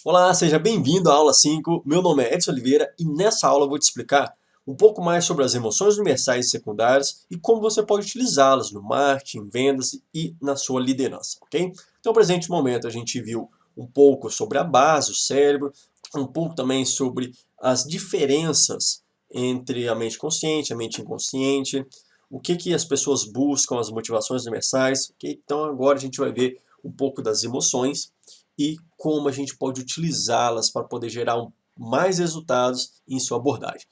Olá, seja bem-vindo à aula 5. Meu nome é Edson Oliveira e nessa aula eu vou te explicar um pouco mais sobre as emoções universais e secundárias e como você pode utilizá-las no marketing, vendas e na sua liderança, ok? Então, no presente momento, a gente viu um pouco sobre a base, o cérebro, um pouco também sobre as diferenças entre a mente consciente e a mente inconsciente, o que as pessoas buscam, as motivações universais, ok? Então, agora a gente vai ver um pouco das emoções e como a gente pode utilizá-las para poder gerar mais resultados em sua abordagem.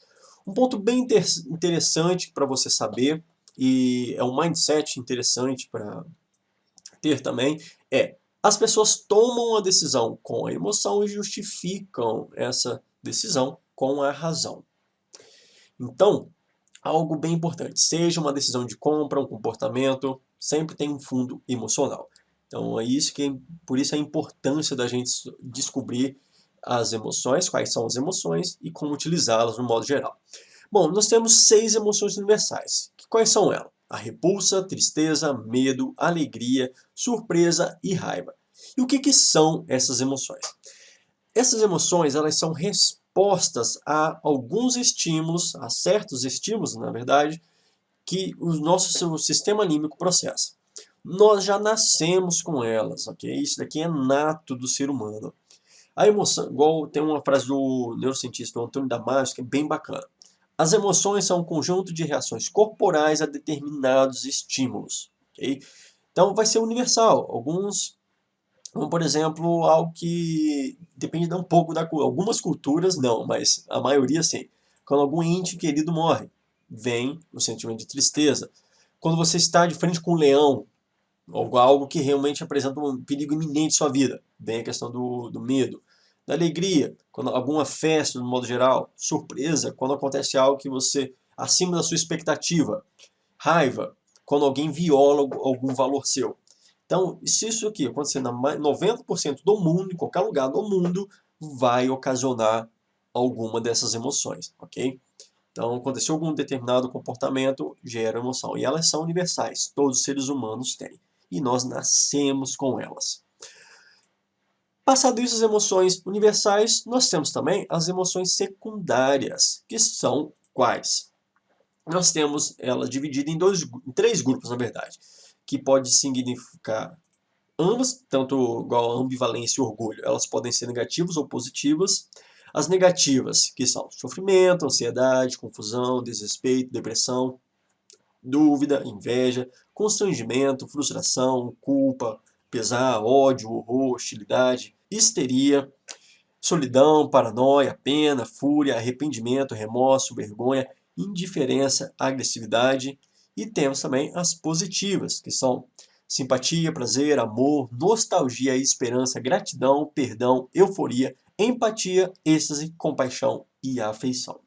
Um ponto bem interessante para você saber, e é um mindset interessante para ter também, as pessoas tomam a decisão com a emoção e justificam essa decisão com a razão. Então, algo bem importante, seja uma decisão de compra, um comportamento, sempre tem um fundo emocional. Então, por isso a importância da gente descobrir as emoções, quais são as emoções e como utilizá-las no modo geral. Bom, nós temos 6 emoções universais. Quais são elas? A repulsa, tristeza, medo, alegria, surpresa e raiva. E o que são essas emoções? Essas emoções, elas são respostas a alguns estímulos, a certos estímulos, na verdade, que o nosso sistema límbico processa. Nós já nascemos com elas, ok? Isso daqui é nato do ser humano. A emoção, igual tem uma frase do neurocientista Antônio Damasio, que é bem bacana. As emoções são um conjunto de reações corporais a determinados estímulos, ok? Então vai ser universal. Como por exemplo, algo que depende um pouco da cultura. Algumas culturas não, mas a maioria sim. Quando algum ente querido morre, vem o sentimento de tristeza. Quando você está de frente com um leão, ou algo que realmente apresenta um perigo iminente à sua vida, vem a questão do medo. Da alegria, quando alguma festa, no modo geral. Surpresa, quando acontece algo que você, acima da sua expectativa. Raiva, quando alguém viola algum valor seu. Então, se isso aqui acontecer em 90% do mundo, em qualquer lugar do mundo, vai ocasionar alguma dessas emoções, ok? Então, aconteceu algum determinado comportamento, gera emoção. E elas são universais, todos os seres humanos têm. E nós nascemos com elas. Passado isso, as emoções universais, nós temos também as emoções secundárias, que são quais? Nós temos ela dividida em 3 grupos, na verdade, que pode significar ambas, tanto igual a ambivalência e orgulho, elas podem ser negativas ou positivas. As negativas, que são sofrimento, ansiedade, confusão, desrespeito, depressão, dúvida, inveja, constrangimento, frustração, culpa, pesar, ódio, horror, hostilidade, histeria, solidão, paranoia, pena, fúria, arrependimento, remorso, vergonha, indiferença, agressividade. E temos também as positivas, que são simpatia, prazer, amor, nostalgia, esperança, gratidão, perdão, euforia, empatia, êxtase, compaixão e afeição.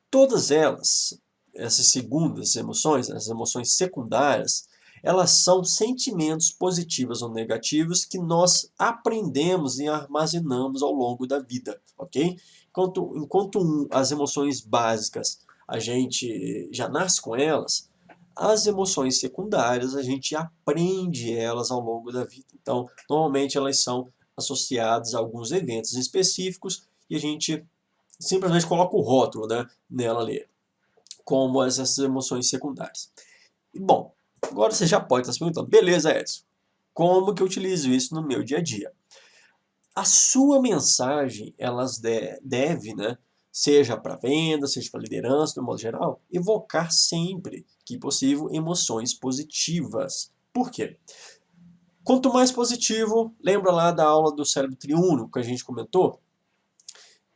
Todas elas, essas segundas emoções, as emoções secundárias, elas são sentimentos positivos ou negativos que nós aprendemos e armazenamos ao longo da vida, ok? Enquanto as emoções básicas a gente já nasce com elas, as emoções secundárias a gente aprende elas ao longo da vida. Então, normalmente elas são associadas a alguns eventos específicos e a gente simplesmente coloca o rótulo, né, nela ali, como essas emoções secundárias. E, bom, agora você já pode estar se perguntando, beleza, Edson, como que eu utilizo isso no meu dia a dia? A sua mensagem, elas deve, né, seja para venda, seja para liderança, de modo geral, evocar sempre, que possível, emoções positivas. Por quê? Quanto mais positivo, lembra lá da aula do cérebro triúnico que a gente comentou?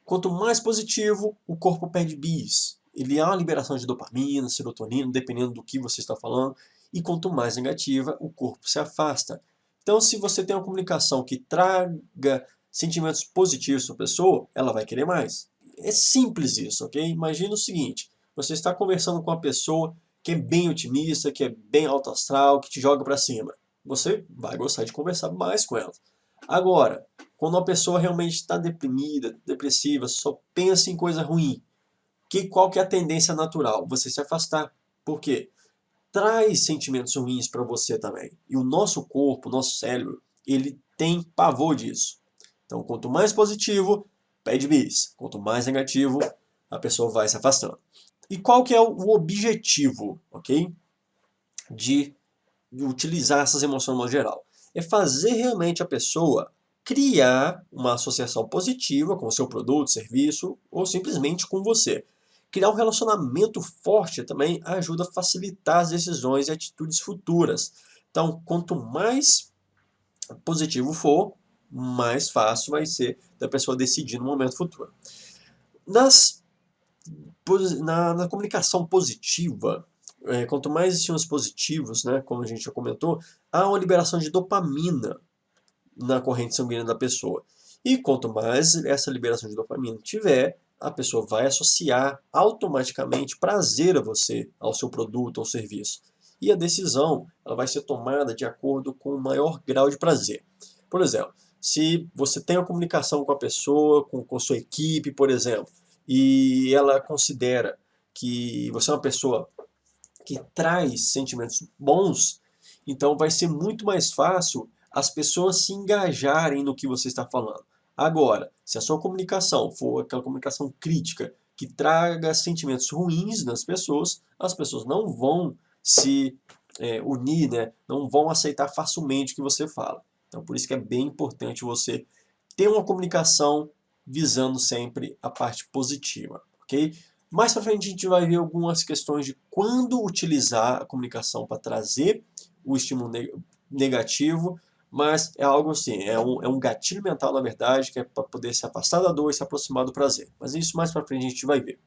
Quanto mais positivo, o corpo perde bis. Ele há uma liberação de dopamina, serotonina, dependendo do que você está falando. E quanto mais negativa, o corpo se afasta. Então, se você tem uma comunicação que traga sentimentos positivos para a pessoa, ela vai querer mais. É simples isso, ok? Imagina o seguinte, você está conversando com uma pessoa que é bem otimista, que é bem alto astral, que te joga para cima. Você vai gostar de conversar mais com ela. Agora, quando uma pessoa realmente está deprimida, depressiva, só pensa em coisa ruim, qual que é a tendência natural? Você se afastar. Por quê? Traz sentimentos ruins para você também. E o nosso corpo, o nosso cérebro, ele tem pavor disso. Então, quanto mais positivo, pede bis. Quanto mais negativo, a pessoa vai se afastando. E qual que é o objetivo, ok? De utilizar essas emoções no geral? É fazer realmente a pessoa criar uma associação positiva com o seu produto, serviço ou simplesmente com você. Criar um relacionamento forte também ajuda a facilitar as decisões e atitudes futuras. Então, quanto mais positivo for, mais fácil vai ser da pessoa decidir no momento futuro. Na comunicação positiva, quanto mais estímulos positivos, né, como a gente já comentou, há uma liberação de dopamina na corrente sanguínea da pessoa. E quanto mais essa liberação de dopamina tiver, a pessoa vai associar automaticamente prazer a você, ao seu produto, ao serviço. E a decisão ela vai ser tomada de acordo com o maior grau de prazer. Por exemplo, se você tem uma comunicação com a pessoa, com a sua equipe, por exemplo, e ela considera que você é uma pessoa que traz sentimentos bons, então vai ser muito mais fácil as pessoas se engajarem no que você está falando. Agora, se a sua comunicação for aquela comunicação crítica que traga sentimentos ruins nas pessoas, as pessoas não vão se unir, né? Não vão aceitar facilmente o que você fala. Então, por isso que é bem importante você ter uma comunicação visando sempre a parte positiva, ok? Mais para frente a gente vai ver algumas questões de quando utilizar a comunicação para trazer o estímulo negativo, mas é algo assim, é um gatilho mental na verdade, que é para poder se afastar da dor e se aproximar do prazer. Mas isso mais para frente a gente vai ver.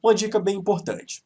Uma dica bem importante.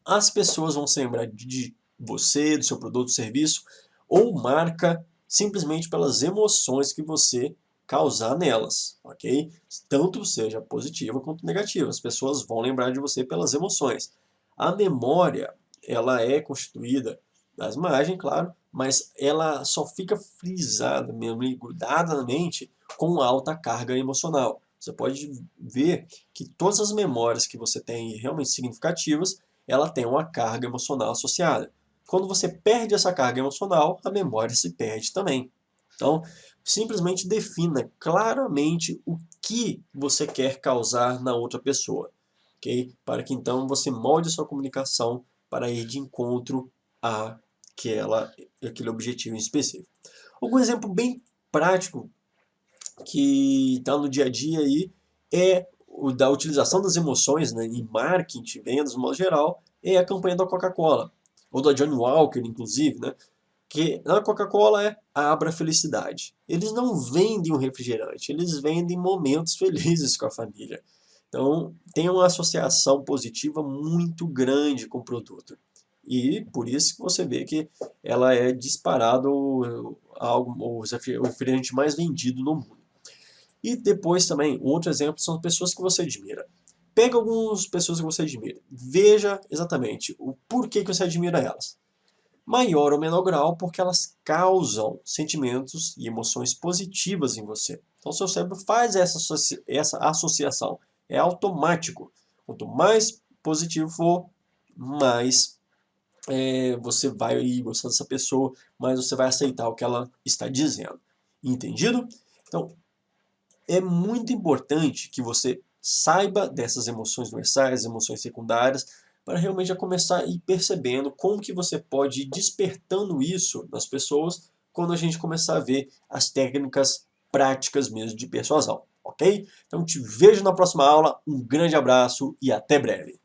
As pessoas vão se lembrar de você, do seu produto, serviço ou marca simplesmente pelas emoções que você causar nelas, ok? Tanto seja positiva quanto negativa. As pessoas vão lembrar de você pelas emoções. A memória, ela é constituída das imagens, claro, mas ela só fica frisada, mesmo grudada na mente com alta carga emocional. Você pode ver que todas as memórias que você tem realmente significativas, ela tem uma carga emocional associada. Quando você perde essa carga emocional, a memória se perde também. Então, simplesmente defina claramente o que você quer causar na outra pessoa, ok? Para que então você molde a sua comunicação para ir de encontro àquele objetivo em específico. Algum exemplo bem prático que está no dia a dia aí é o da utilização das emoções, né, em marketing, vendas, no modo geral, é a campanha da Coca-Cola, ou da Johnnie Walker, inclusive, né? Que na Coca-Cola é abra a felicidade. Eles não vendem um refrigerante, eles vendem momentos felizes com a família. Então, tem uma associação positiva muito grande com o produto. E por isso que você vê que ela é disparado o refrigerante mais vendido no mundo. E depois também, outro exemplo são pessoas que você admira. Pega algumas pessoas que você admira. Veja exatamente o porquê que você admira elas. Maior ou menor grau, porque elas causam sentimentos e emoções positivas em você. Então, seu cérebro faz essa associação. É automático. Quanto mais positivo for, mais você vai gostar dessa pessoa, mais você vai aceitar o que ela está dizendo. Entendido? Então, é muito importante que você saiba dessas emoções universais, emoções secundárias, para realmente já começar a ir percebendo como que você pode ir despertando isso nas pessoas quando a gente começar a ver as técnicas práticas mesmo de persuasão, ok? Então te vejo na próxima aula, um grande abraço e até breve.